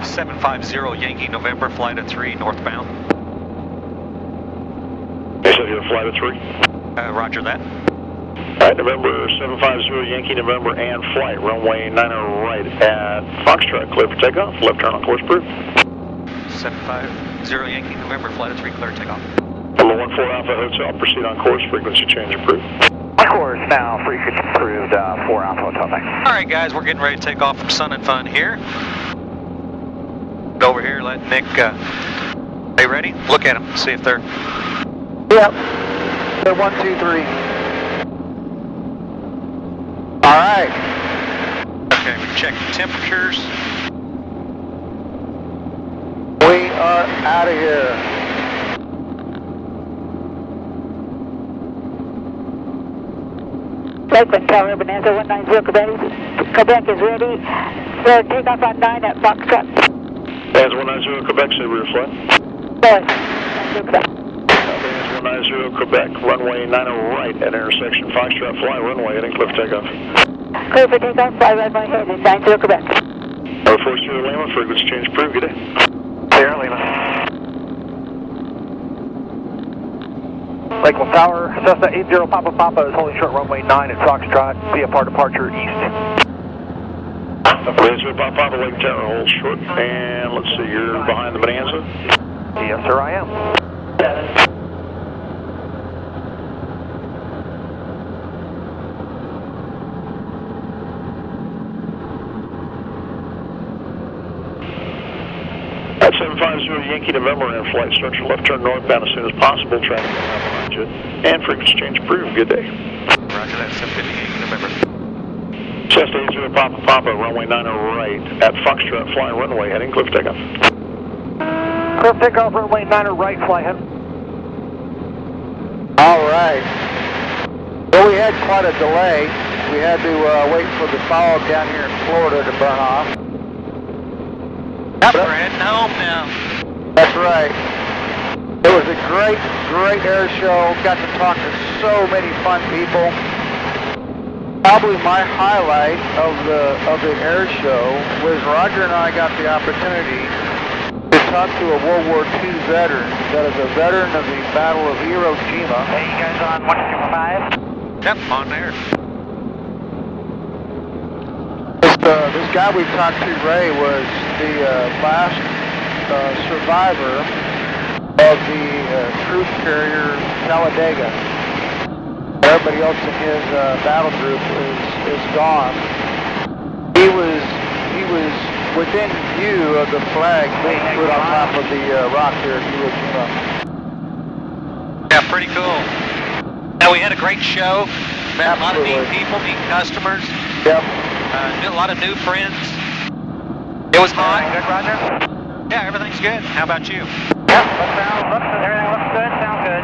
750 Yankee November, flight of 3 northbound. You said you're a flight of 3? Roger that. Alright, November 750 Yankee November and flight, runway 90 right at Foxtrot, clear for takeoff, left turn on course approved. 750 Yankee November, flight of 3, clear takeoff. Number 14 Alpha Hotel, proceed on course, frequency change approved. On course now, frequency approved, 4 Alpha Hotel, thanks. Alright guys, we're getting ready to take off from Sun and Fun here. Go over here, let Nick, they ready? Look at them, see if they're... Yep, they're 1, 2, 3. Alright. Okay, we check the temperatures. We are out of here. Lakeland Tower, Bonanza 190 Quebec. Quebec is ready for takeoff on 9 at Foxtrot. Bonanza 190 Quebec, say rear flight. North, Quebec. Bonanza 190 Quebec, runway 90 right at intersection Foxtrot, fly runway heading cliff takeoff. Clear for takeoff, fly runway ahead in 90 Quebec. Number 40 Lima, frequency change approved, good day. Clear, Lima. Lakeland Tower, Cessna 80 Papa Papa is holding short runway 9 at Foxtrot, VFR departure east. Bonanza Papa Papa, Lakeland Tower, hold short, and let's see, you're behind the Bonanza? Yes, sir, I am. At 750 Yankee November and flight structure left turn northbound as soon as possible, traffic behind you, and frequency change approved, good day. Roger that, 750 Yankee November. Cessna 80 Papa Papa, runway 90 right at Foxtrot, fly runway heading cliff takeoff. Cliff takeoff, runway 90 right, fly head. Alright. Well, we had quite a delay. We had to wait for the fog down here in Florida to burn off. Yep, we're heading home now. That's right. It was a great, great air show. Got to talk to so many fun people. Probably my highlight of the air show was Roger and I got the opportunity to talk to a World War II veteran that is a veteran of the Battle of Iwo Jima. Hey, you guys on 125? Yep, on there. This guy we talked to, Ray, was the last survivor of the cruise carrier Talladega. Everybody else in his battle group is gone. He was within view of the flag being put on top of the rock here at Iwo Jima. Yeah, pretty cool. Now we had a great show. Met a lot of neat people, neat customers. Yep. A lot of new friends. It was hot. Good, Roger? Yeah, everything's good. How about you? Yep, everything looks good, sounds good.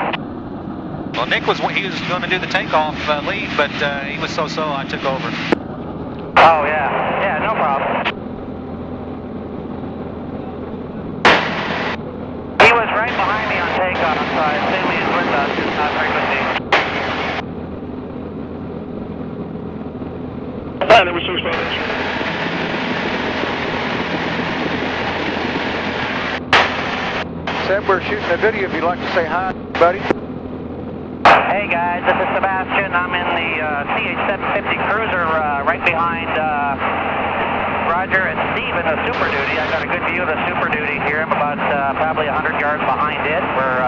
Well, Nick was going to do the takeoff lead, but he was so-so, I took over. Oh, yeah. Yeah, no problem. He was right behind me on takeoff, so I assume he's with us, just not frequency. Hi, number 6 Seb, we're shooting a video if you'd like to say hi, buddy. Hey guys, this is Sebastien. I'm in the CH-750 Cruzer right behind Roger and Steve in the Super Duty. I got a good view of the Super Duty here. I'm about probably 100 yards behind it. We're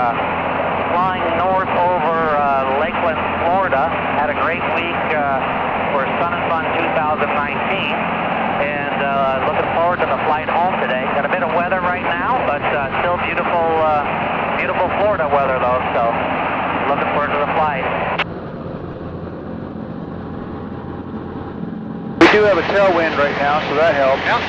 flying north over Lakeland, Florida. Had a great week for Sun and Fun 2019. And looking forward to the flight home today. Got a bit of weather right now, but still beautiful, beautiful Florida weather though. So looking forward to the flight. We do have a tailwind right now, so that helps. Yep.